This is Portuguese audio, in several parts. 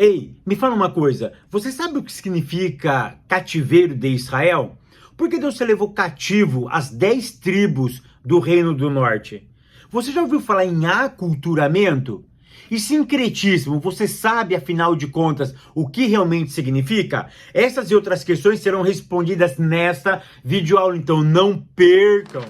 Ei, me fala uma coisa, você sabe o que significa cativeiro de Israel? Por que Deus se levou cativo as 10 tribos do Reino do Norte? Você já ouviu falar em aculturamento? E sincretismo, você sabe, afinal de contas, o que realmente significa? Essas e outras questões serão respondidas nesta videoaula, então não percam!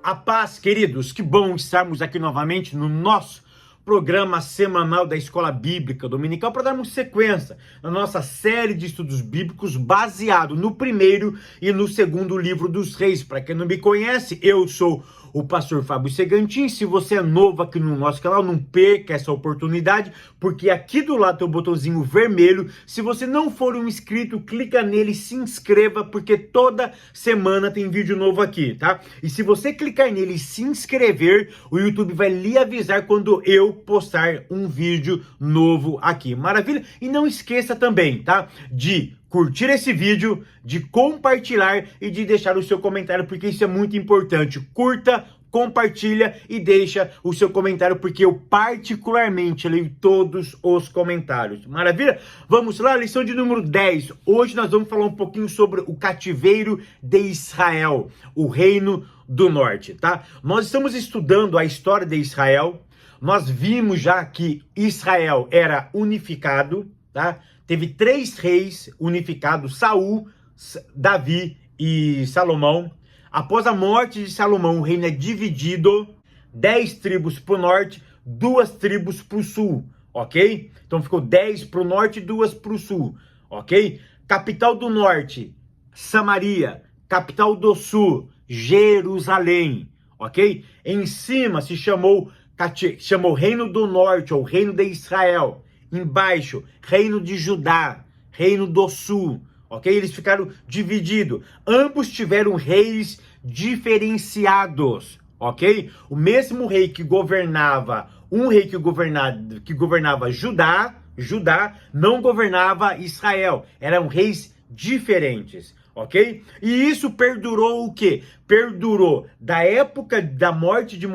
A paz, queridos, que bom estarmos aqui novamente no nosso programa semanal da Escola Bíblica Dominical para darmos sequência na nossa série de estudos bíblicos baseado no primeiro e no segundo livro dos Reis. Para quem não me conhece, eu sou o pastor Fábio Segantin. Se você é novo aqui no nosso canal, não perca essa oportunidade, porque aqui do lado tem um botãozinho vermelho. Se você não for um inscrito, clica nele e se inscreva, porque toda semana tem vídeo novo aqui, tá? E se você clicar nele e se inscrever, o YouTube vai lhe avisar quando eu postar um vídeo novo aqui. Maravilha? E não esqueça também, tá? De curtir esse vídeo, de compartilhar e de deixar o seu comentário, porque isso é muito importante. Curta, compartilha e deixa o seu comentário, porque eu particularmente leio todos os comentários. Maravilha? Vamos lá, lição de número 10. Hoje nós vamos falar um pouquinho sobre o cativeiro de Israel, o Reino do Norte, tá? Nós estamos estudando a história de Israel. Nós vimos já que Israel era unificado, tá? Teve 3 reis unificados, Saul, Davi e Salomão. Após a morte de Salomão, o reino é dividido, 10 tribos para o norte, 2 tribos para o sul, ok? Então ficou 10 para o norte e 2 para o sul, ok? Capital do norte, Samaria. Capital do sul, Jerusalém, ok? Em cima se chamou Reino do Norte, ou Reino de Israel. Embaixo, Reino de Judá, Reino do Sul, ok? Eles ficaram divididos. Ambos tiveram reis diferenciados, ok? O mesmo rei que governava, que governava Judá não governava Israel. Eram reis diferentes, ok? E isso perdurou o quê? Perdurou da época da morte de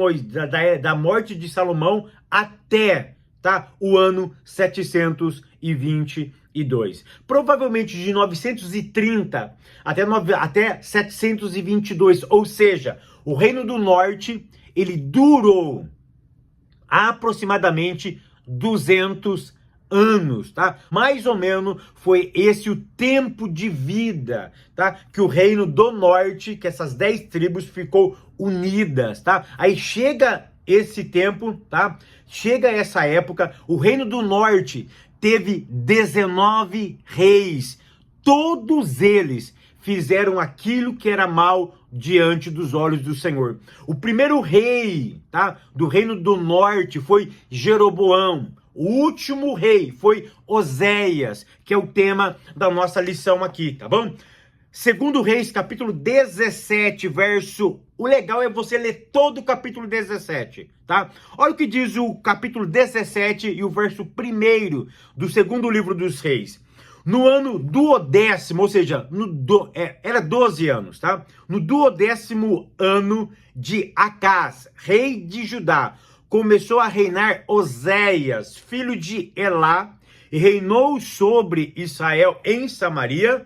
da morte de Salomão até, tá, o ano 722. Provavelmente de 930 até 722, ou seja, o Reino do Norte, ele durou aproximadamente 200 anos, tá? Mais ou menos foi esse o tempo de vida, tá? Que o Reino do Norte, que essas 10 tribos ficou unidas, tá? Aí chega esse tempo, tá? Chega essa época, o Reino do Norte teve 19 reis. Todos eles fizeram aquilo que era mal diante dos olhos do Senhor. O primeiro rei, tá, do Reino do Norte foi Jeroboão. O último rei foi Oséias, que é o tema da nossa lição aqui, tá bom? Segundo Reis, capítulo 17, verso... O legal é você ler todo o capítulo 17, tá? Olha o que diz o capítulo 17 e o verso 1 do segundo livro dos Reis. No ano duodécimo, ou seja, era 12 anos, tá? No duodécimo ano de Acás, rei de Judá, começou a reinar Oséias, filho de Elá, e reinou sobre Israel em Samaria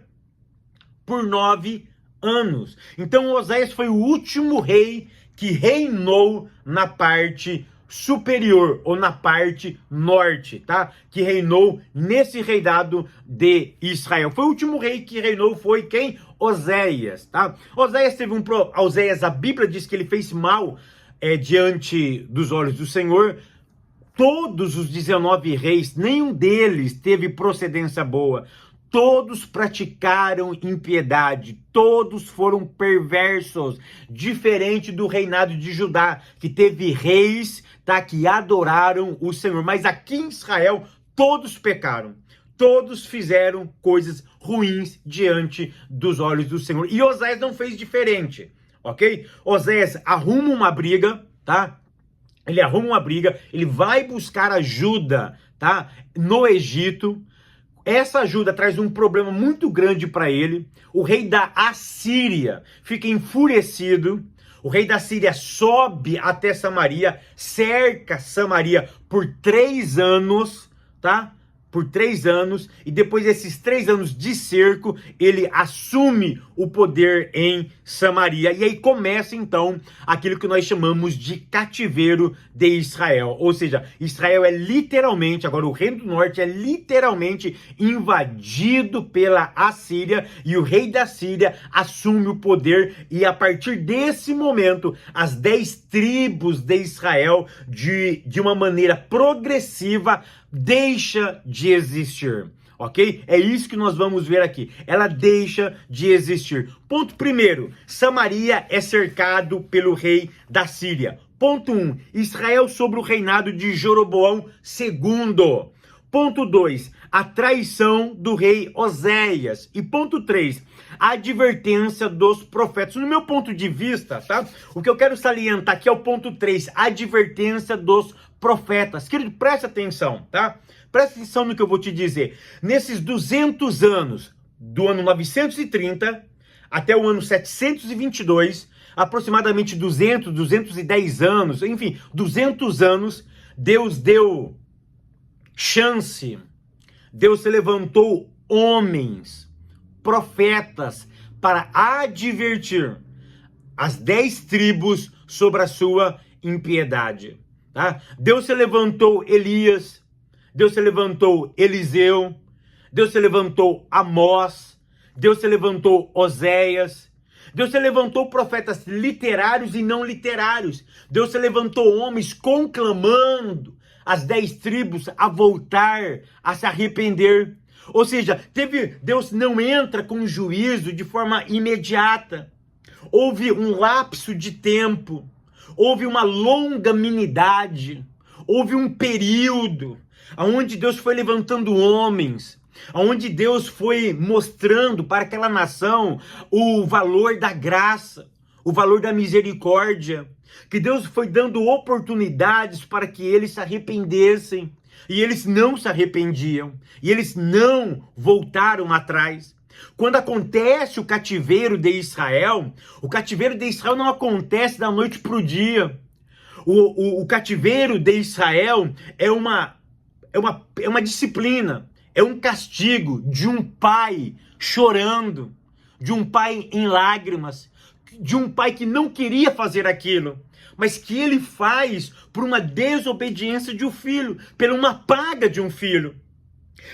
por 9 anos. Então Oséias foi o último rei que reinou na parte superior, ou na parte norte, tá? Que reinou nesse reinado de Israel. Foi o último rei que reinou, foi quem? Oséias, tá? Oséias, a Bíblia diz que ele fez mal diante dos olhos do Senhor. Todos os 19 reis, nenhum deles teve procedência boa. Todos praticaram impiedade, todos foram perversos, diferente do reinado de Judá, que teve reis, tá, que adoraram o Senhor. Mas aqui em Israel, todos pecaram, todos fizeram coisas ruins diante dos olhos do Senhor. E Oséias não fez diferente, ok? Oséias arruma uma briga, tá? Ele arruma uma briga, ele vai buscar ajuda, tá, no Egito. Essa ajuda traz um problema muito grande para ele. O rei da Assíria fica enfurecido. O rei da Síria sobe até Samaria, cerca Samaria por 3 anos, tá? Por 3 anos, e depois desses 3 anos de cerco, ele assume o poder em Samaria. E aí começa então aquilo que nós chamamos de cativeiro de Israel. Ou seja, Israel é literalmente, agora o Reino do Norte é literalmente invadido pela Assíria, e o rei da Síria assume o poder, e a partir desse momento, as 10 tribos de Israel, de uma maneira progressiva, deixa de existir, ok? É isso que nós vamos ver aqui. Ela deixa de existir. Ponto primeiro, Samaria é cercado pelo rei da Síria. Ponto 1, Israel sob o reinado de Jeroboão II. Ponto 2, a traição do rei Oséias. E ponto 3, a advertência dos profetas. No meu ponto de vista, tá? O que eu quero salientar aqui é o ponto 3, a advertência dos profetas. Querido, preste atenção, tá? Preste atenção no que eu vou te dizer. Nesses 200 anos, do ano 930 até o ano 722, aproximadamente 210 anos, enfim, 200 anos, Deus deu chance, Deus se levantou homens, profetas, para advertir as 10 tribos sobre a sua impiedade. Tá? Deus se levantou Elias, Deus se levantou Eliseu, Deus se levantou Amós, Deus se levantou Oséias, Deus se levantou profetas literários e não literários, Deus se levantou homens conclamando as 10 tribos a voltar, a se arrepender. Ou seja, Deus não entra com juízo de forma imediata. Houve um lapso de tempo, houve uma longanimidade, houve um período onde Deus foi levantando homens, onde Deus foi mostrando para aquela nação o valor da graça, o valor da misericórdia, que Deus foi dando oportunidades para que eles se arrependessem, e eles não se arrependiam, e eles não voltaram atrás. Quando acontece o cativeiro de Israel, o cativeiro de Israel não acontece da noite para o dia. O cativeiro de Israel é uma disciplina, é um castigo de um pai chorando, de um pai em lágrimas, de um pai que não queria fazer aquilo, mas que ele faz por uma desobediência de um filho, por uma paga de um filho.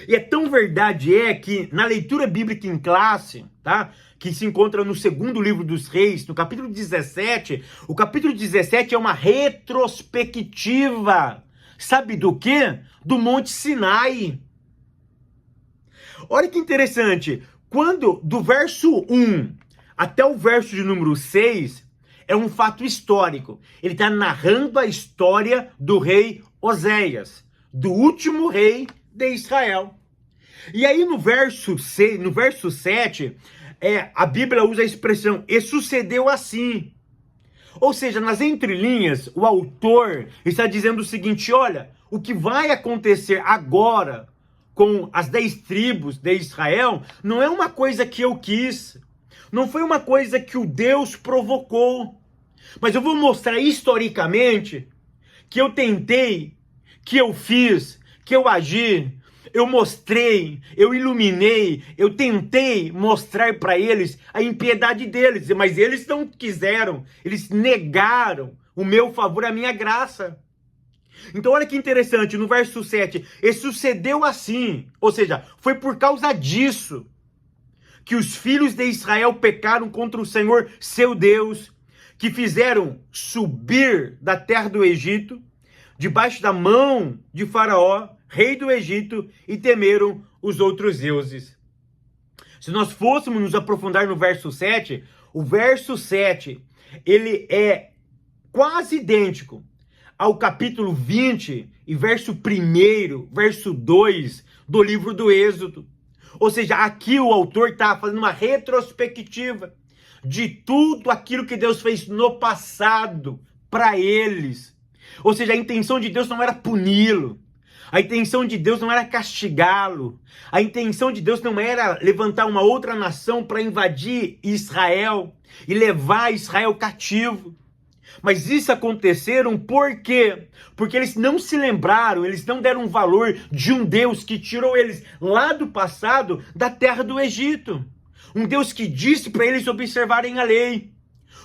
E é tão verdade que na leitura bíblica em classe, tá? Que se encontra no segundo livro dos Reis, no capítulo 17, o capítulo 17 é uma retrospectiva. Sabe do quê? Do Monte Sinai. Olha que interessante, quando do verso 1 até o verso de número 6, é um fato histórico. Ele está narrando a história do rei Oséias, do último rei de Israel. E aí no verso 7, a Bíblia usa a expressão, e sucedeu assim. Ou seja, nas entrelinhas, o autor está dizendo o seguinte, olha, o que vai acontecer agora com as 10 tribos de Israel não é uma coisa que eu quis, não foi uma coisa que o Deus provocou, mas eu vou mostrar historicamente que eu tentei, que eu fiz, que eu agi, eu mostrei, eu iluminei, eu tentei mostrar para eles a impiedade deles, mas eles não quiseram, eles negaram o meu favor, a minha graça. Então olha que interessante, no verso 7, e sucedeu assim, ou seja, foi por causa disso que os filhos de Israel pecaram contra o Senhor, seu Deus, que fizeram subir da terra do Egito, debaixo da mão de Faraó, rei do Egito, e temeram os outros deuses. Se nós fôssemos nos aprofundar no verso 7, o verso 7, ele é quase idêntico ao capítulo 20 e verso 1, verso 2 do livro do Êxodo. Ou seja, aqui o autor está fazendo uma retrospectiva de tudo aquilo que Deus fez no passado para eles. Ou seja, a intenção de Deus não era puni-lo. A intenção de Deus não era castigá-lo. A intenção de Deus não era levantar uma outra nação para invadir Israel e levar Israel cativo. Mas isso aconteceram por quê? Porque eles não se lembraram, eles não deram valor de um Deus que tirou eles lá do passado, da terra do Egito. Um Deus que disse para eles observarem a lei.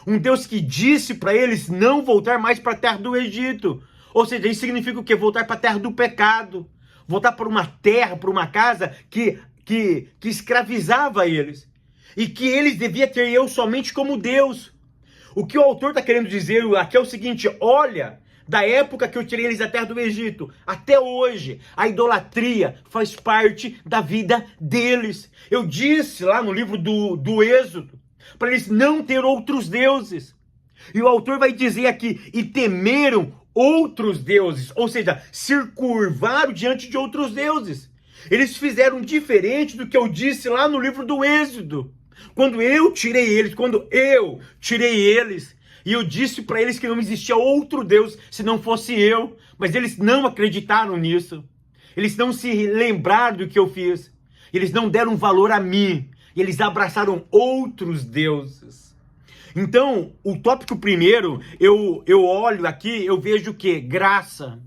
Um Deus que disse para eles não voltar mais para a terra do Egito. Ou seja, isso significa o quê? Voltar para a terra do pecado. Voltar para uma terra, para uma casa que escravizava eles. E que eles deviam ter eu somente como Deus. O que o autor está querendo dizer aqui é o seguinte: olha, da época que eu tirei eles da terra do Egito, até hoje, a idolatria faz parte da vida deles. Eu disse lá no livro do Êxodo, para eles não ter outros deuses. E o autor vai dizer aqui, e temeram outros deuses, ou seja, se curvaram diante de outros deuses. Eles fizeram diferente do que eu disse lá no livro do Êxodo. Quando eu tirei eles, e eu disse para eles que não existia outro Deus se não fosse eu, mas eles não acreditaram nisso. Eles não se lembraram do que eu fiz. Eles não deram valor a mim. E eles abraçaram outros deuses. Então, o tópico primeiro, eu olho aqui, eu vejo o quê? Graça.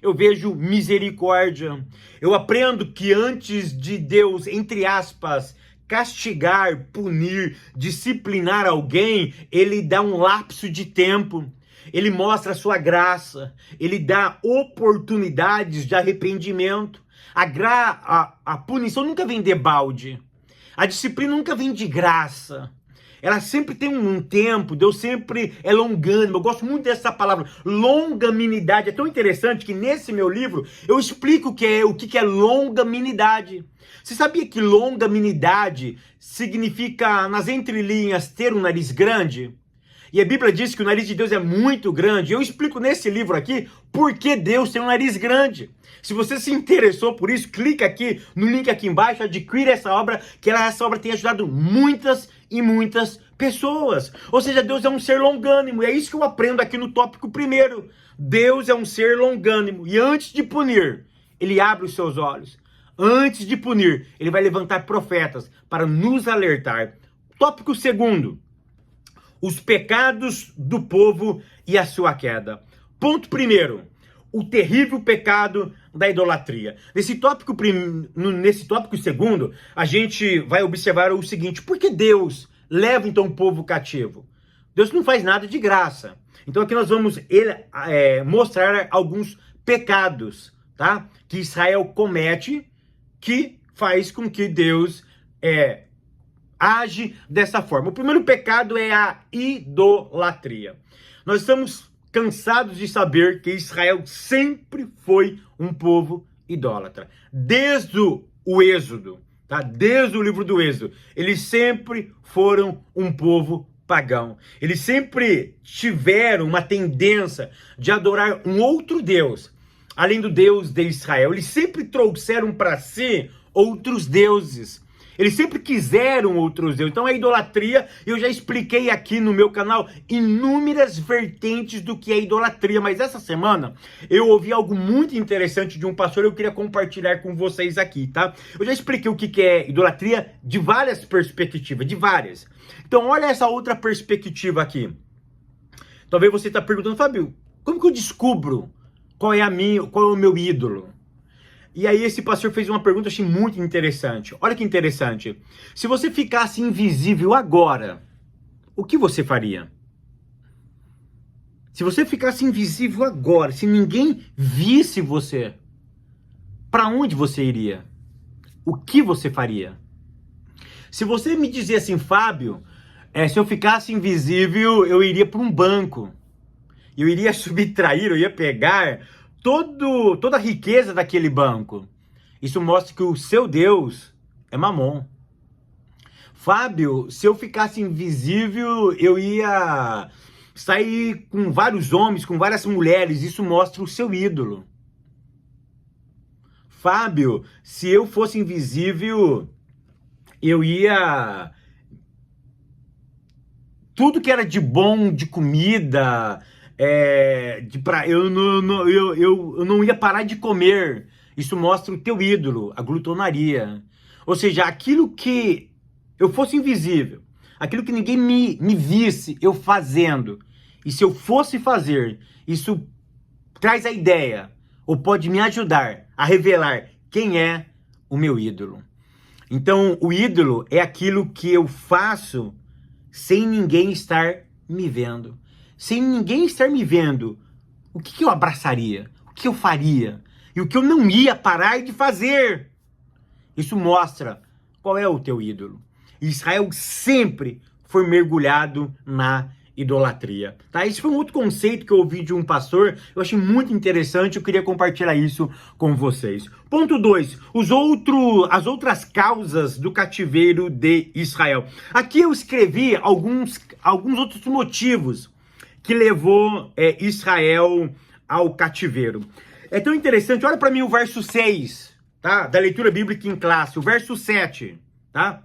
Eu vejo misericórdia. Eu aprendo que antes de Deus, entre aspas, castigar, punir, disciplinar alguém, ele dá um lapso de tempo. Ele mostra a sua graça. Ele dá oportunidades de arrependimento. A punição nunca vem de balde. A disciplina nunca vem de graça. Ela sempre tem um tempo, Deus sempre é longânimo. Eu gosto muito dessa palavra, longanimidade. É tão interessante que nesse meu livro eu explico o que é longanimidade. Você sabia que longanimidade significa, nas entrelinhas, ter um nariz grande? E a Bíblia diz que o nariz de Deus é muito grande. Eu explico nesse livro aqui por que Deus tem um nariz grande. Se você se interessou por isso, clica aqui no link aqui embaixo, adquire essa obra, que essa obra tem ajudado muitas e muitas pessoas. Ou seja, Deus é um ser longânimo. E é isso que eu aprendo aqui no tópico primeiro. Deus é um ser longânimo. E antes de punir, ele abre os seus olhos. Antes de punir, ele vai levantar profetas para nos alertar. Tópico segundo: os pecados do povo e a sua queda. Ponto primeiro: o terrível pecado da idolatria. Nesse tópico segundo, a gente vai observar o seguinte: por que Deus leva então o povo cativo? Deus não faz nada de graça. Então aqui nós vamos mostrar alguns pecados, tá? Que Israel comete, que faz com que Deus age dessa forma. O primeiro pecado é a idolatria. Nós estamos cansados de saber que Israel sempre foi um povo idólatra. Desde o Êxodo, tá? Desde o livro do Êxodo, eles sempre foram um povo pagão. Eles sempre tiveram uma tendência de adorar um outro Deus, além do Deus de Israel. Eles sempre trouxeram para si outros deuses. Eles sempre quiseram outros deuses. Então a idolatria, eu já expliquei aqui no meu canal inúmeras vertentes do que é idolatria. Mas essa semana eu ouvi algo muito interessante de um pastor, eu queria compartilhar com vocês aqui, tá? Eu já expliquei o que é idolatria de várias perspectivas, de várias. Então olha essa outra perspectiva aqui. Talvez você está perguntando: Fábio, como que eu descubro qual é o meu ídolo? E aí esse pastor fez uma pergunta, achei muito interessante. Olha que interessante. Se você ficasse invisível agora, o que você faria? Se você ficasse invisível agora, se ninguém visse você, para onde você iria? O que você faria? Se você me dizer assim: Fábio, se eu ficasse invisível, eu iria para um banco. Eu iria subtrair, eu ia pegar toda a riqueza daquele banco. Isso mostra que o seu Deus é Mamon. Fábio, se eu ficasse invisível, eu ia sair com vários homens, com várias mulheres. Isso mostra o seu ídolo. Fábio, se eu fosse invisível, eu ia... tudo que era de bom, de comida... eu não ia parar de comer. Isso mostra o teu ídolo, a glutonaria. Ou seja, aquilo que eu fosse invisível, aquilo que ninguém me visse eu fazendo, E se eu fosse fazer, isso traz a ideia, ou pode me ajudar a revelar quem é o meu ídolo. Então, o ídolo é aquilo que eu faço sem ninguém estar me vendo. Sem ninguém estar me vendo, o que eu abraçaria? O que eu faria? E o que eu não ia parar de fazer? Isso mostra qual é o teu ídolo. Israel sempre foi mergulhado na idolatria, tá? Esse foi um outro conceito que eu ouvi de um pastor, eu achei muito interessante, eu queria compartilhar isso com vocês. Ponto 2, as outras causas do cativeiro de Israel. Aqui eu escrevi alguns outros motivos que levou Israel ao cativeiro. É tão interessante, olha para mim o verso 6, tá? Da leitura bíblica em classe, o verso 7, tá?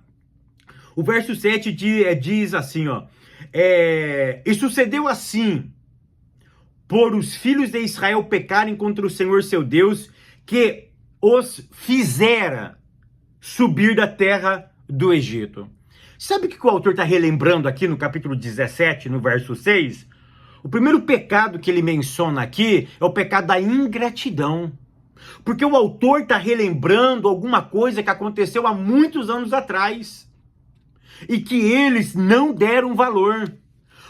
O verso 7 diz assim, ó. E sucedeu assim, por os filhos de Israel pecarem contra o Senhor seu Deus, que os fizera subir da terra do Egito. Sabe o que o autor está relembrando aqui no capítulo 17, no verso 6? O primeiro pecado que ele menciona aqui é o pecado da ingratidão. Porque o autor está relembrando alguma coisa que aconteceu há muitos anos atrás. E que eles não deram valor.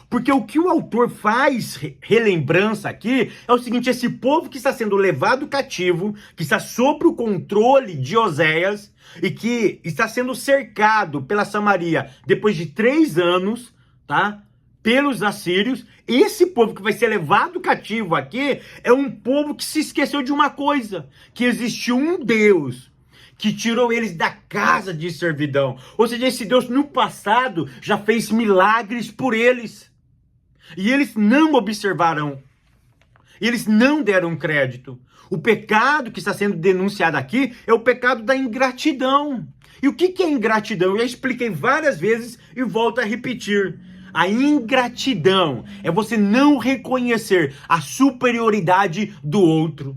Porque o que o autor faz relembrança aqui é o seguinte: esse povo que está sendo levado cativo, que está sob o controle de Oséias e que está sendo cercado pela Samaria depois de 3 anos, tá? Pelos assírios, esse povo que vai ser levado cativo aqui é um povo que se esqueceu de uma coisa, que existiu um Deus que tirou eles da casa de servidão. Ou seja, esse Deus no passado já fez milagres por eles. E eles não observaram. Eles não deram crédito. O pecado que está sendo denunciado aqui é o pecado da ingratidão. E o que é ingratidão? Eu já expliquei várias vezes e volto a repetir. A ingratidão é você não reconhecer a superioridade do outro.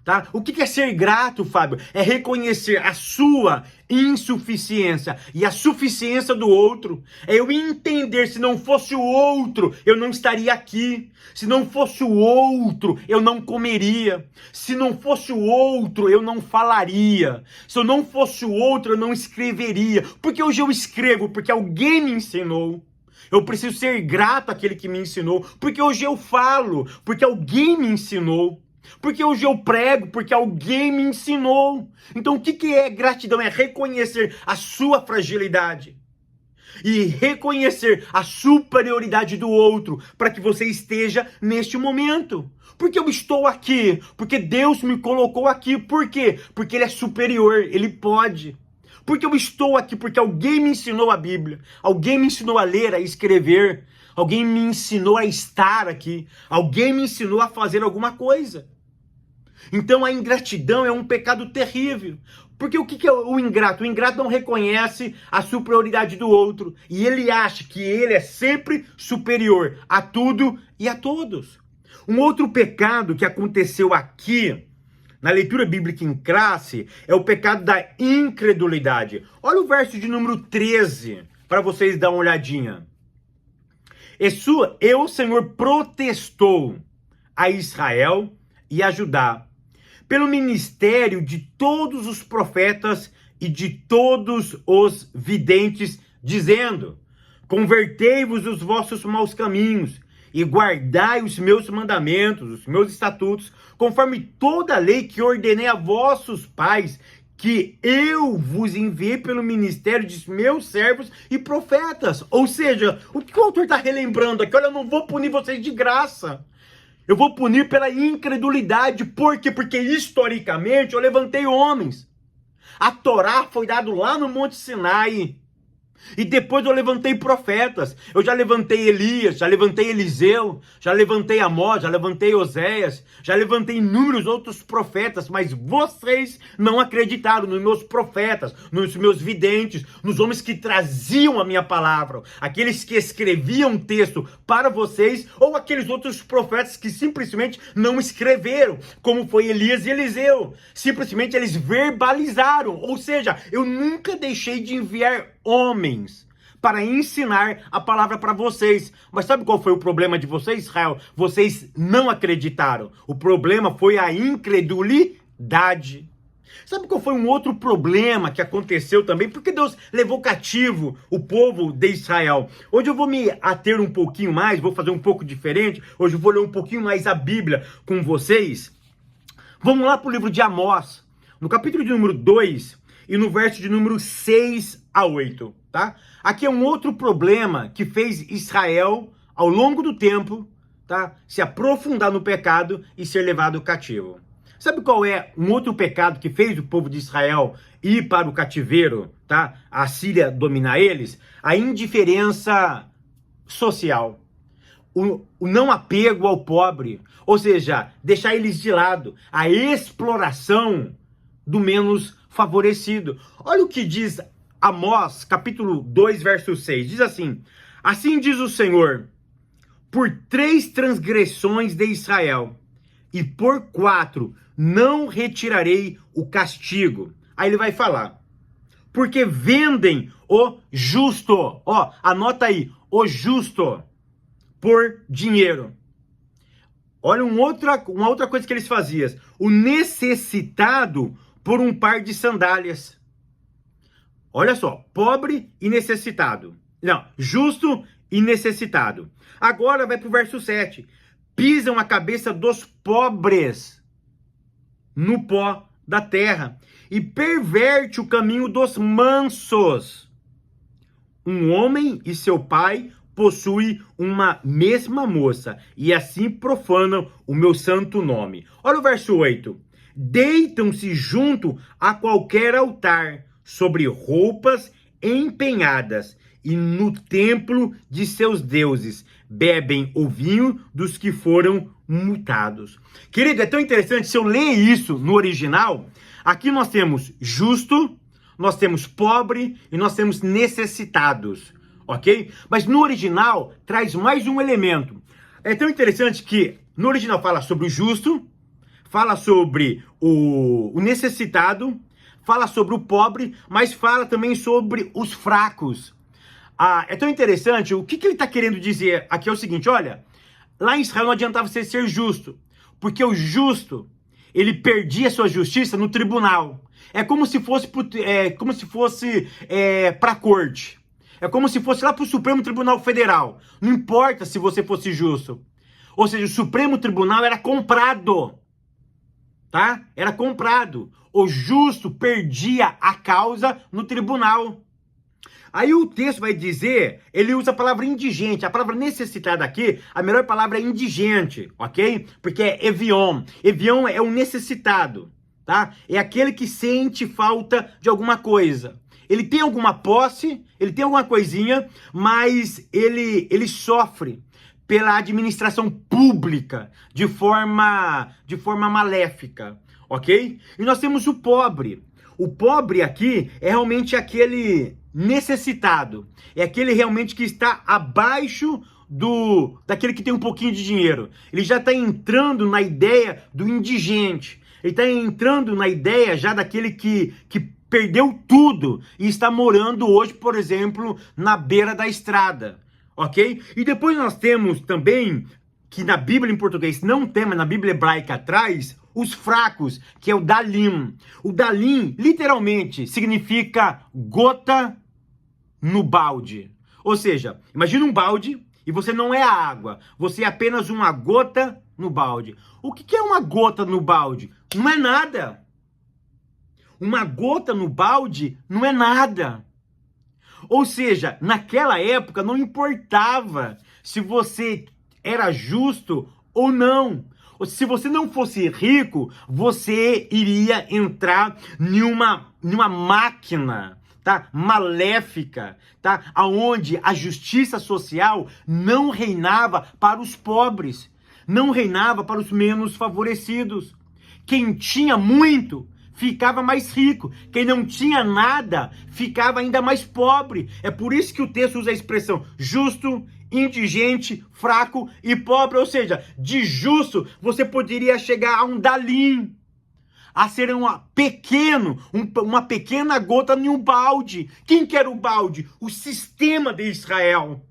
Tá? O que é ser grato, Fábio? É reconhecer a sua insuficiência e a suficiência do outro. É eu entender, se não fosse o outro, eu não estaria aqui. Se não fosse o outro, eu não comeria. Se não fosse o outro, eu não falaria. Se eu não fosse o outro, eu não escreveria. Porque hoje eu escrevo, porque alguém me ensinou. Eu preciso ser grato àquele que me ensinou. Porque hoje eu falo, porque alguém me ensinou. Porque hoje eu prego, porque alguém me ensinou. Então o que é gratidão? É reconhecer a sua fragilidade. E reconhecer a superioridade do outro, para que você esteja neste momento. Porque eu estou aqui, porque Deus me colocou aqui. Por quê? Porque Ele é superior, Ele pode. Porque eu estou aqui, porque alguém me ensinou a Bíblia. Alguém me ensinou a ler, a escrever. Alguém me ensinou a estar aqui. Alguém me ensinou a fazer alguma coisa. Então a ingratidão é um pecado terrível. Porque o que é o ingrato? O ingrato não reconhece a superioridade do outro. E ele acha que ele é sempre superior a tudo e a todos. Um outro pecado que aconteceu aqui, na leitura bíblica em classe, é o pecado da incredulidade. Olha o verso de número 13, para vocês darem uma olhadinha. O Senhor protestou a Israel e a Judá pelo ministério de todos os profetas e de todos os videntes, dizendo: convertei-vos os vossos maus caminhos e guardai os meus mandamentos, os meus estatutos, conforme toda a lei que ordenei a vossos pais, que eu vos enviei pelo ministério de meus servos e profetas. Ou seja, o que o autor está relembrando aqui? Olha, eu não vou punir vocês de graça. Eu vou punir pela incredulidade. Por quê? Porque historicamente eu levantei homens. A Torá foi dada lá no Monte Sinai. E depois eu levantei profetas. Eu já levantei Elias, já levantei Eliseu, já levantei Amós, já levantei Oséias, já levantei inúmeros outros profetas, mas vocês não acreditaram nos meus profetas, nos meus videntes, nos homens que traziam a minha palavra, aqueles que escreviam texto para vocês, ou aqueles outros profetas que simplesmente não escreveram, como foi Elias e Eliseu. Simplesmente eles verbalizaram, ou seja, eu nunca deixei de enviar homens para ensinar a palavra para vocês. Mas sabe qual foi o problema de vocês, Israel? Vocês não acreditaram. O problema foi a incredulidade. Sabe qual foi um outro problema que aconteceu também? Porque Deus levou cativo o povo de Israel. Hoje eu vou me ater um pouquinho mais, vou fazer um pouco diferente. Hoje eu vou ler um pouquinho mais a Bíblia com vocês. Vamos lá para o livro de Amós, no capítulo de número 2 e no verso de número 6 a 8, tá? Aqui é um outro problema que fez Israel, ao longo do tempo, tá, se aprofundar no pecado e ser levado cativo. Sabe qual é um outro pecado que fez o povo de Israel ir para o cativeiro, tá? A Síria dominar eles? A indiferença social. O não apego ao pobre. Ou seja, deixar eles de lado. A exploração do menos favorecido. Olha o que diz Amós, capítulo 2, verso 6. Diz assim: assim diz o Senhor, por 3 transgressões de Israel, e por 4 não retirarei o castigo. Aí ele vai falar, porque vendem o justo, ó, anota aí, o justo, por dinheiro. Olha uma outra coisa que eles faziam, o necessitado por um par de sandálias. Olha só, pobre e necessitado. Não, justo e necessitado. Agora vai para o verso 7. Pisam a cabeça dos pobres no pó da terra e perverte o caminho dos mansos. Um homem e seu pai possuem uma mesma moça e assim profanam o meu santo nome. Olha o verso 8. Deitam-se junto a qualquer altar sobre roupas empenhadas e no templo de seus deuses bebem o vinho dos que foram multados. Querido, é tão interessante, se eu ler isso no original, aqui nós temos justo, nós temos pobre e nós temos necessitados, ok? Mas no original traz mais um elemento. É tão interessante que no original fala sobre o justo, fala sobre o necessitado, fala sobre o pobre, mas fala também sobre os fracos. É tão interessante, o que ele está querendo dizer aqui é o seguinte, olha, lá em Israel não adiantava você ser justo, porque o justo, ele perdia sua justiça no tribunal. É como se fosse para a corte. É como se fosse lá para o Supremo Tribunal Federal. Não importa se você fosse justo. Ou seja, o Supremo Tribunal era comprado. Tá? Era comprado. O justo perdia a causa no tribunal. Aí o texto vai dizer, ele usa a palavra indigente, a palavra necessitada aqui, a melhor palavra é indigente, ok? Porque é evion. Evion é o necessitado, tá? É aquele que sente falta de alguma coisa. Ele tem alguma posse, ele tem alguma coisinha, mas ele sofre pela administração pública de forma maléfica, ok? E nós temos o pobre. O pobre aqui é realmente aquele necessitado. É aquele realmente que está abaixo daquele que tem um pouquinho de dinheiro. Ele já está entrando na ideia do indigente. Ele está entrando na ideia já daquele que perdeu tudo e está morando hoje, por exemplo, na beira da estrada. Ok? E depois nós temos também, que na Bíblia em português não tem, mas na Bíblia hebraica traz, os fracos, que é o Dalim. O Dalim, literalmente, significa gota no balde. Ou seja, imagina um balde e você não é a água, você é apenas uma gota no balde. O que é uma gota no balde? Não é nada. Uma gota no balde não é nada. Ou seja, naquela época não importava se você era justo ou não. Se você não fosse rico, você iria entrar numa máquina, tá? Maléfica, tá? Aonde a justiça social não reinava para os pobres, não reinava para os menos favorecidos. Quem tinha muito ficava mais rico. Quem não tinha nada ficava ainda mais pobre. É por isso que o texto usa a expressão justo, indigente, fraco e pobre. Ou seja, de justo você poderia chegar a um Dalim. a ser uma pequena gota em um balde. Quem que era o balde? O sistema de Israel.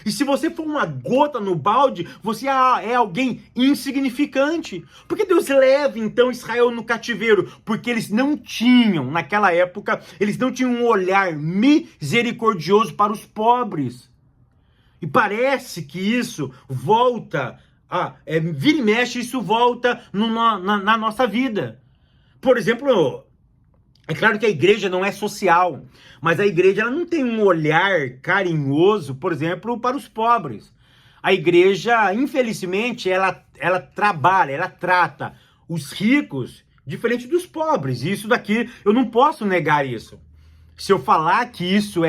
E se você for uma gota no balde, você é alguém insignificante. Por que Deus leva então Israel no cativeiro? Porque eles não tinham, naquela época, eles não tinham um olhar misericordioso para os pobres. E parece que isso volta, vira e mexe, isso volta na nossa vida. Por exemplo, é claro que a igreja não é social, mas a igreja ela não tem um olhar carinhoso, por exemplo, para os pobres. A igreja, infelizmente, ela trabalha, ela trata os ricos diferente dos pobres. E isso daqui, eu não posso negar isso. Se eu falar que isso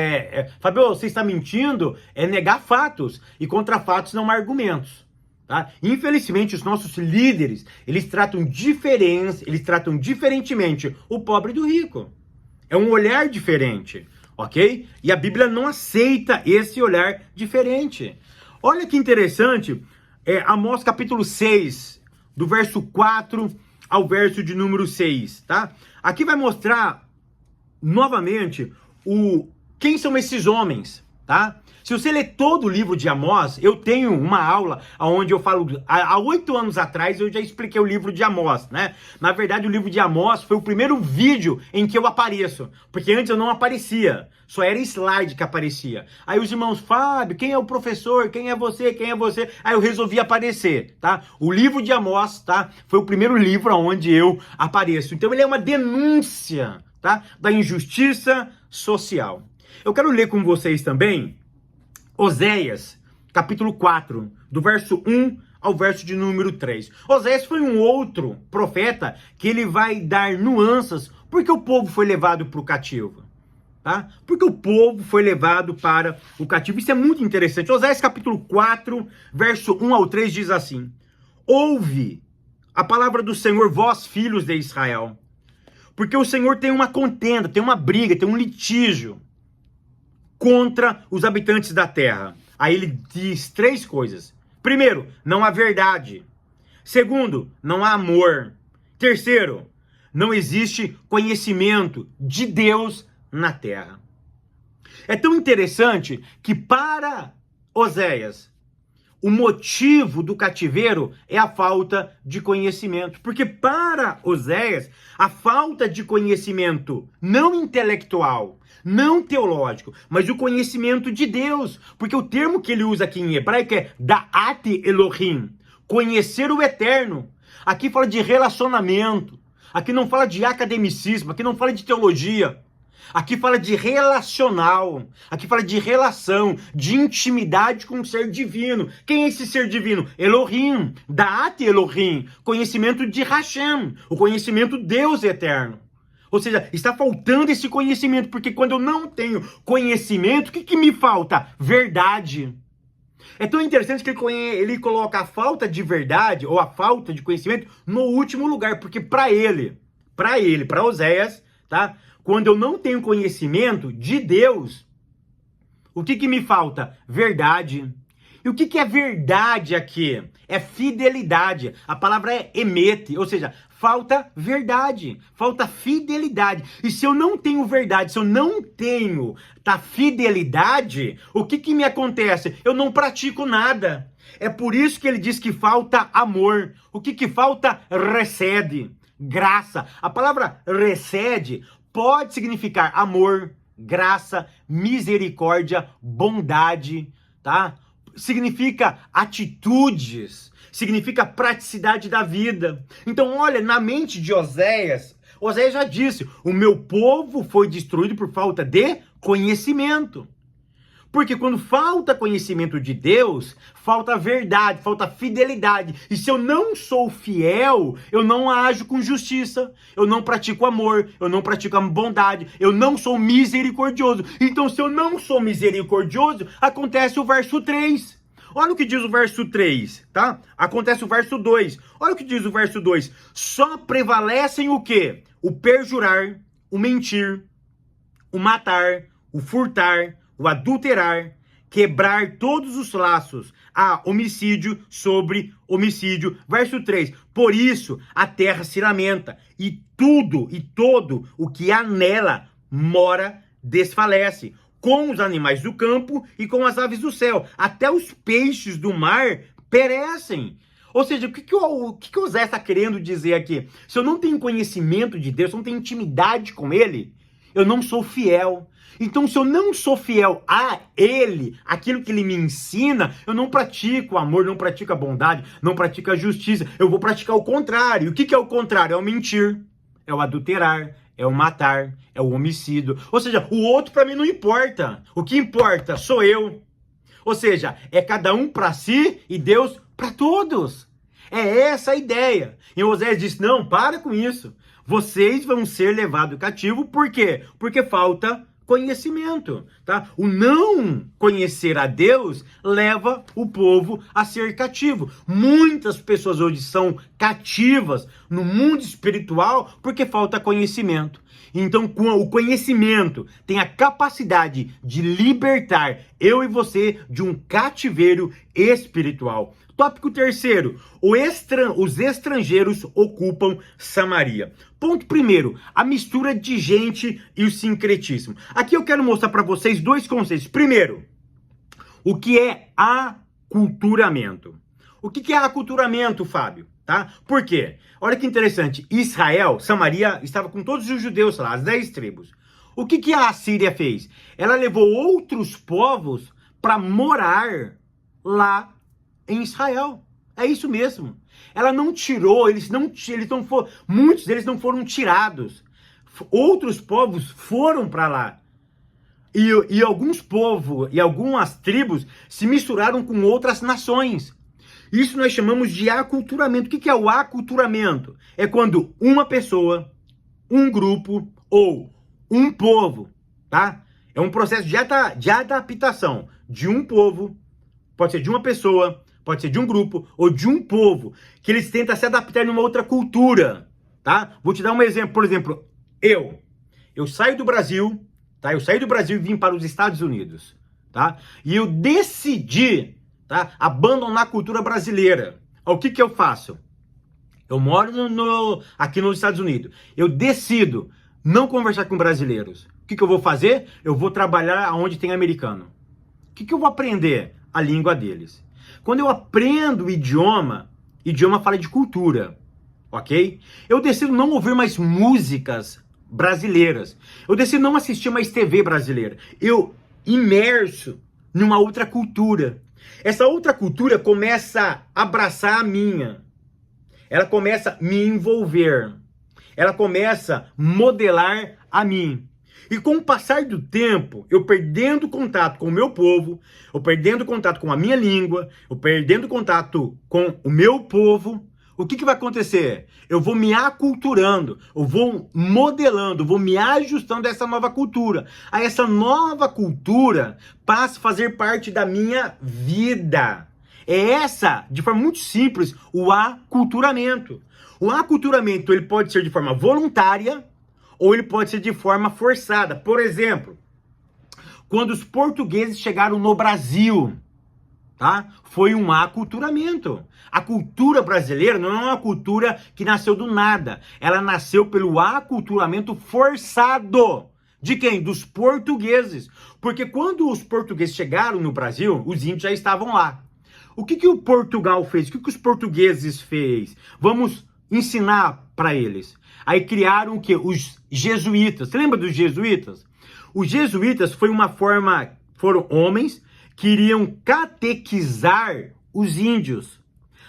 Fabio, você está mentindo, é negar fatos. E contra fatos não há argumentos. Tá? Infelizmente, os nossos líderes, eles tratam diferentemente o pobre do rico. É um olhar diferente, ok? E a Bíblia não aceita esse olhar diferente. Olha que interessante, Amós capítulo 6, do verso 4 ao verso de número 6, tá? Aqui vai mostrar, novamente, quem são esses homens, tá? Se você ler todo o livro de Amós, eu tenho uma aula onde eu falo, há 8 anos atrás eu já expliquei o livro de Amós, né? Na verdade, o livro de Amós foi o primeiro vídeo em que eu apareço, porque antes eu não aparecia, só era slide que aparecia. Aí os irmãos, Fábio, quem é o professor? Quem é você? Quem é você? Aí eu resolvi aparecer, tá? O livro de Amós, tá? Foi o primeiro livro onde eu apareço. Então ele é uma denúncia, tá? Da injustiça social. Eu quero ler com vocês também Oséias, capítulo 4, do verso 1 ao verso de número 3. Oséias foi um outro profeta que ele vai dar nuances porque o povo foi levado para o cativo. Tá? Porque o povo foi levado para o cativo. Isso é muito interessante. Oséias capítulo 4, verso 1 ao 3 diz assim: ouve a palavra do Senhor, vós filhos de Israel, porque o Senhor tem uma contenda, tem uma briga, tem um litígio contra os habitantes da terra. Aí ele diz 3 coisas. Primeiro, não há verdade. Segundo, não há amor. Terceiro, não existe conhecimento de Deus na terra. É tão interessante que para Oséias, o motivo do cativeiro é a falta de conhecimento. Porque para Oséias, a falta de conhecimento não intelectual, não teológico, mas o conhecimento de Deus. Porque o termo que ele usa aqui em hebraico é Da'at Elohim, conhecer o eterno. Aqui fala de relacionamento, aqui não fala de academicismo, aqui não fala de teologia. Aqui fala de relacional, aqui fala de relação, de intimidade com o ser divino. Quem é esse ser divino? Elohim, Da'at Elohim, conhecimento de Hashem, o conhecimento Deus eterno. Ou seja, está faltando esse conhecimento, porque quando eu não tenho conhecimento, o que me falta? Verdade. É tão interessante que ele coloca a falta de verdade, ou a falta de conhecimento, no último lugar, porque para Oséias, tá? Quando eu não tenho conhecimento de Deus, o que me falta? Verdade. E o que é verdade aqui? É fidelidade. A palavra é emete, ou seja, falta verdade, falta fidelidade. E se eu não tenho verdade, se eu não tenho fidelidade, o que me acontece? Eu não pratico nada. É por isso que ele diz que falta amor. O que falta? Recede, graça. A palavra recede pode significar amor, graça, misericórdia, bondade, tá? Significa atitudes, significa praticidade da vida. Então, olha, na mente de Oséias já disse, o meu povo foi destruído por falta de conhecimento. Porque quando falta conhecimento de Deus, falta verdade, falta fidelidade. E se eu não sou fiel, eu não ajo com justiça, eu não pratico amor, eu não pratico a bondade, eu não sou misericordioso. Então, se eu não sou misericordioso, acontece o verso 3. Olha o que diz o verso 3, tá? Acontece o verso 2. Olha o que diz o verso 2. Só prevalecem o quê? O perjurar, o mentir, o matar, o furtar, o adulterar, quebrar todos os laços. Homicídio sobre homicídio. Verso 3. Por isso a terra se lamenta, e tudo e todo o que há nela mora desfalece, com os animais do campo e com as aves do céu. Até os peixes do mar perecem. Ou seja, o que o Zé está querendo dizer aqui? Se eu não tenho conhecimento de Deus, se eu não tenho intimidade com Ele, eu não sou fiel. Então, se eu não sou fiel a Ele, aquilo que Ele me ensina, eu não pratico o amor, não pratico a bondade, não pratico a justiça. Eu vou praticar o contrário. O que é o contrário? É o mentir, é o adulterar, é o matar, é o homicídio. Ou seja, o outro para mim não importa. O que importa sou eu. Ou seja, é cada um para si e Deus para todos. É essa a ideia. E Osés disse, não, para com isso. Vocês vão ser levados cativo, por quê? Porque falta conhecimento, tá? O não conhecer a Deus leva o povo a ser cativo. Muitas pessoas hoje são cativas no mundo espiritual porque falta conhecimento. Então, o conhecimento tem a capacidade de libertar eu e você de um cativeiro espiritual. Tópico terceiro, os estrangeiros ocupam Samaria. Ponto primeiro, a mistura de gente e o sincretismo. Aqui eu quero mostrar para vocês dois conceitos. Primeiro, o que é aculturamento? O que é aculturamento, Fábio? Tá? Por quê? Olha que interessante, Israel, Samaria, estava com todos os judeus lá, as 10 tribos. O que a Assíria fez? Ela levou outros povos para morar lá em Israel. É isso mesmo. Ela não tirou, muitos deles não foram tirados. Outros povos foram para lá. E alguns povos e algumas tribos se misturaram com outras nações. Isso nós chamamos de aculturamento. O que é o aculturamento? É quando uma pessoa, um grupo ou um povo, tá? É um processo de adaptação de um povo, pode ser de uma pessoa, pode ser de um grupo ou de um povo, que eles tentam se adaptar em uma outra cultura, tá? Vou te dar um exemplo. Por exemplo, eu saio do Brasil, tá? Eu saí do Brasil e vim para os Estados Unidos, tá? E eu decidi, tá, abandonar a cultura brasileira. O que eu faço? Eu moro aqui nos Estados Unidos. Eu decido não conversar com brasileiros. O que eu vou fazer? Eu vou trabalhar onde tem americano. O que eu vou aprender? A língua deles. Quando eu aprendo o idioma fala de cultura, ok? Eu decido não ouvir mais músicas brasileiras. Eu decido não assistir mais TV brasileira. Eu imerso numa outra cultura. Essa outra cultura começa a abraçar a minha. Ela começa a me envolver. Ela começa a modelar a mim. E com o passar do tempo, eu perdendo contato com o meu povo, eu perdendo contato com a minha língua, eu perdendo contato com o meu povo, o que vai acontecer? Eu vou me aculturando, eu vou modelando, vou me ajustando a essa nova cultura. Aí essa nova cultura passa a fazer parte da minha vida. É essa, de forma muito simples, o aculturamento. O aculturamento ele pode ser de forma voluntária ou ele pode ser de forma forçada. Por exemplo, quando os portugueses chegaram no Brasil, tá? Foi um aculturamento. A cultura brasileira não é uma cultura que nasceu do nada. Ela nasceu pelo aculturamento forçado. De quem? Dos portugueses. Porque quando os portugueses chegaram no Brasil, os índios já estavam lá. O que o Portugal fez? O que os portugueses fez? Vamos ensinar para eles. Aí criaram o quê? Os jesuítas. Você lembra dos jesuítas? Os jesuítas foram homens que iriam catequizar os índios.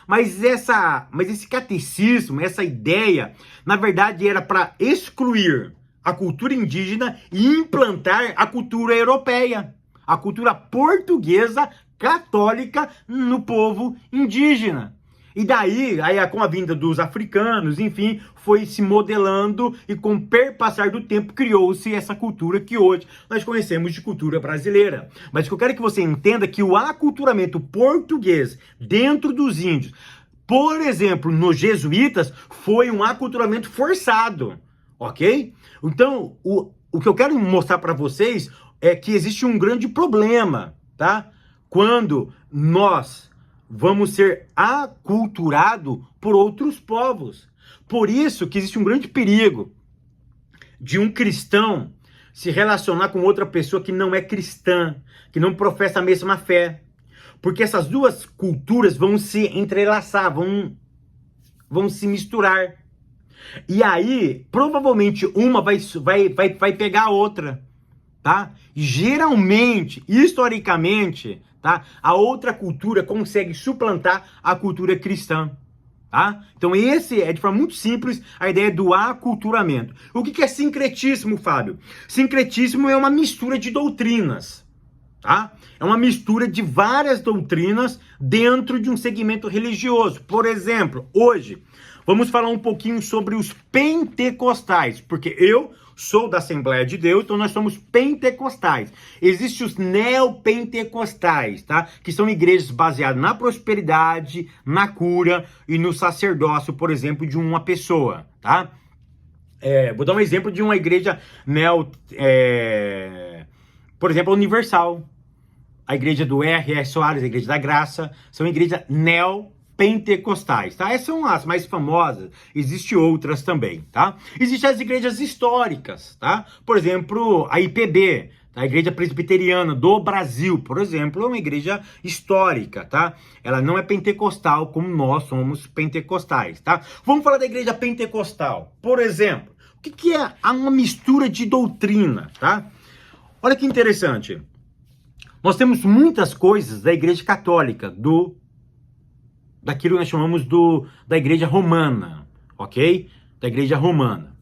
Mas esse catecismo, essa ideia, na verdade era para excluir a cultura indígena e implantar a cultura europeia, a cultura portuguesa católica no povo indígena. E daí, com a vinda dos africanos, enfim, foi se modelando e com o passar do tempo criou-se essa cultura que hoje nós conhecemos de cultura brasileira. Mas o que eu quero que você entenda é que o aculturamento português dentro dos índios, por exemplo, nos jesuítas, foi um aculturamento forçado, ok? Então, o que eu quero mostrar para vocês é que existe um grande problema, tá? quando nós vamos ser aculturados por outros povos. Por isso que existe um grande perigo de um cristão se relacionar com outra pessoa que não é cristã, que não professa a mesma fé. Porque essas duas culturas vão se entrelaçar, vão se misturar. E aí, provavelmente, uma vai pegar a outra, tá? Geralmente, historicamente, tá? A outra cultura consegue suplantar a cultura cristã, tá? Então esse é, de forma muito simples, a ideia do aculturamento. O que é sincretismo, Fábio? Sincretismo é uma mistura de doutrinas, tá? É uma mistura de várias doutrinas dentro de um segmento religioso. Por exemplo, hoje, vamos falar um pouquinho sobre os pentecostais, porque eu sou da Assembleia de Deus, então nós somos pentecostais. Existem os neopentecostais, tá? Que são igrejas baseadas na prosperidade, na cura e no sacerdócio, por exemplo, de uma pessoa, tá? Vou dar um exemplo de uma igreja por exemplo, a Universal, a igreja do R.R. Soares, a igreja da Graça, são igrejas neopentecostais, tá? Essas são as mais famosas, existem outras também, tá? Existem as igrejas históricas, tá? Por exemplo, a IPB, tá? A Igreja Presbiteriana do Brasil, por exemplo, é uma igreja histórica, tá? Ela não é pentecostal como nós somos pentecostais, tá? Vamos falar da igreja pentecostal, por exemplo. O que é uma mistura de doutrina, tá? Olha que interessante. Nós temos muitas coisas da igreja católica, daquilo que nós chamamos da igreja romana, ok? Da igreja romana,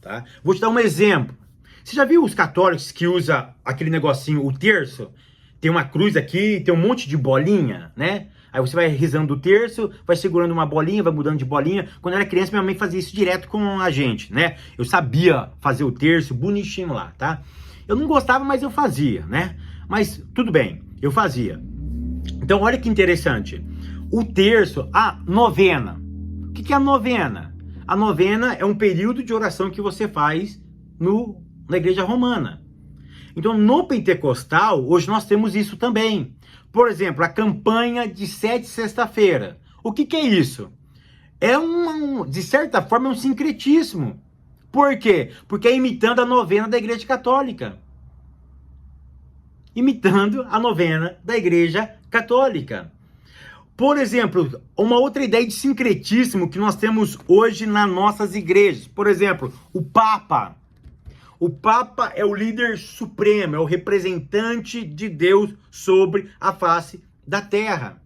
tá? Vou te dar um exemplo. Você já viu os católicos que usam aquele negocinho, o terço? Tem uma cruz aqui, tem um monte de bolinha, né? Aí você vai rezando o terço, vai segurando uma bolinha, vai mudando de bolinha. Quando eu era criança, minha mãe fazia isso direto com a gente, né? Eu sabia fazer o terço bonitinho lá, tá? Eu não gostava, mas eu fazia, né? Mas tudo bem, eu fazia. Então, olha que interessante. O terço, a novena. O que é a novena? A novena é um período de oração que você faz na igreja romana. Então, no pentecostal, hoje nós temos isso também. Por exemplo, a campanha de 7 sexta-feira. O que é isso? De certa forma, é um sincretismo. Por quê? Porque é imitando a novena da igreja católica. Imitando a novena da igreja católica. Por exemplo, uma outra ideia de sincretismo que nós temos hoje nas nossas igrejas. Por exemplo, o Papa. O Papa é o líder supremo, é o representante de Deus sobre a face da terra,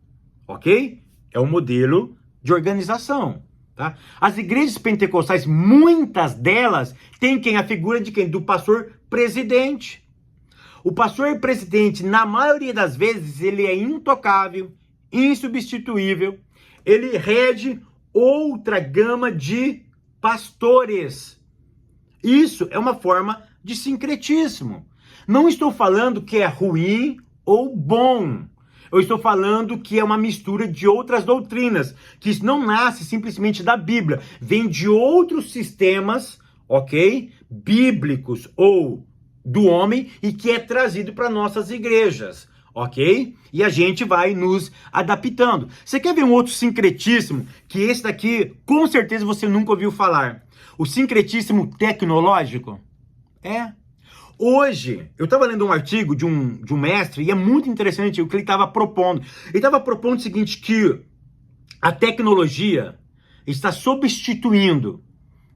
ok? É um modelo de organização, tá? As igrejas pentecostais, muitas delas, têm a figura de quem? Do pastor presidente. O pastor presidente, na maioria das vezes, ele é intocável, insubstituível, ele rege outra gama de pastores. Isso é uma forma de sincretismo. Não estou falando que é ruim ou bom. Eu estou falando que é uma mistura de outras doutrinas, que isso não nasce simplesmente da Bíblia, vem de outros sistemas, ok? Bíblicos ou do homem e que é trazido para nossas igrejas, ok? E a gente vai nos adaptando. Você quer ver um outro sincretismo? Que esse daqui, com certeza você nunca ouviu falar. O sincretismo tecnológico? Hoje, eu estava lendo um artigo de um mestre, e é muito interessante o que ele estava propondo. Ele estava propondo o seguinte, que a tecnologia está substituindo,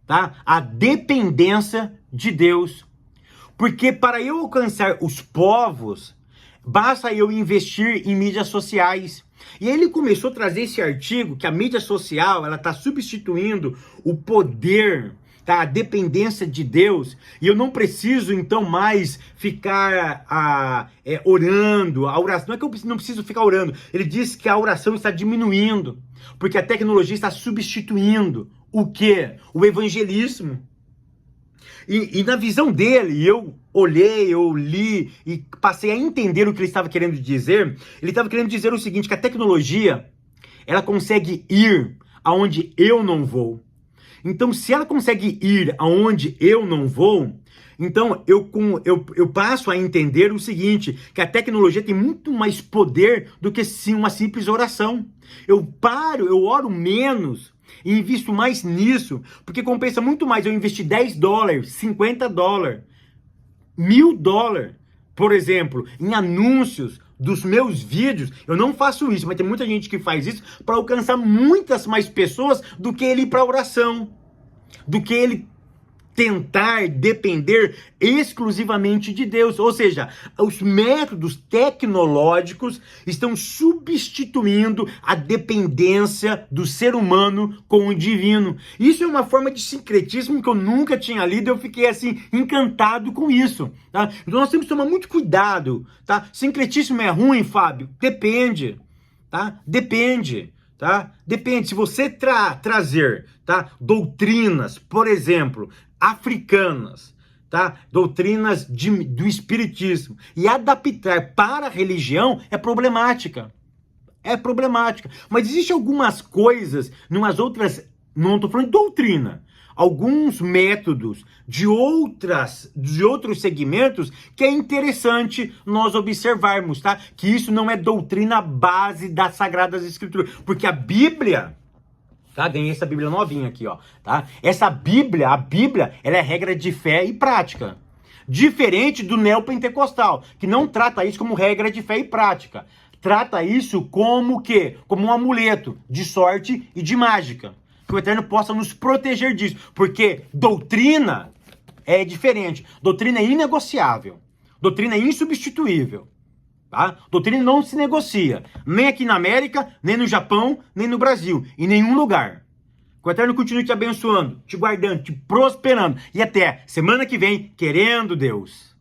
tá, a dependência de Deus. Porque para eu alcançar os povos, basta eu investir em mídias sociais. E aí ele começou a trazer esse artigo que a mídia social ela está substituindo o poder, tá? A dependência de Deus. E eu não preciso então mais ficar orando. A oração, não é que eu não preciso ficar orando. Ele diz que a oração está diminuindo, porque a tecnologia está substituindo o quê? O evangelismo. E na visão dele, eu olhei, eu li e passei a entender o que ele estava querendo dizer. Ele estava querendo dizer o seguinte, que a tecnologia, ela consegue ir aonde eu não vou. Então, se ela consegue ir aonde eu não vou, então eu passo a entender o seguinte, que a tecnologia tem muito mais poder do que sim uma simples oração. Eu oro menos e invisto mais nisso, porque compensa muito mais eu investir $10, $50, $1.000, por exemplo, em anúncios dos meus vídeos. Eu não faço isso, mas tem muita gente que faz isso para alcançar muitas mais pessoas do que ele ir para oração, do que ele tentar depender exclusivamente de Deus. Ou seja, os métodos tecnológicos estão substituindo a dependência do ser humano com o divino. Isso é uma forma de sincretismo que eu nunca tinha lido, eu fiquei assim encantado com isso, tá? Então nós temos que tomar muito cuidado, tá? Sincretismo é ruim, Fábio? Depende, tá? Depende. Tá? Depende, se você trazer, tá, doutrinas, por exemplo, africanas, tá, doutrinas do espiritismo e adaptar para a religião, é problemática. É problemática. Mas existem algumas coisas, outras, não estou falando de doutrina, alguns métodos de outros segmentos que é interessante nós observarmos, tá? Que isso não é doutrina base das Sagradas Escrituras, porque a Bíblia, tá? Ganhei essa Bíblia novinha aqui, ó, tá? A Bíblia, ela é regra de fé e prática. Diferente do neopentecostal, que não trata isso como regra de fé e prática. Trata isso como o quê? Como um amuleto de sorte e de mágica. Que o Eterno possa nos proteger disso, porque doutrina é diferente. Doutrina é inegociável. Doutrina é insubstituível. Tá? Doutrina não se negocia, nem aqui na América, nem no Japão, nem no Brasil, em nenhum lugar. Que o Eterno continue te abençoando, te guardando, te prosperando. E até semana que vem, querendo Deus.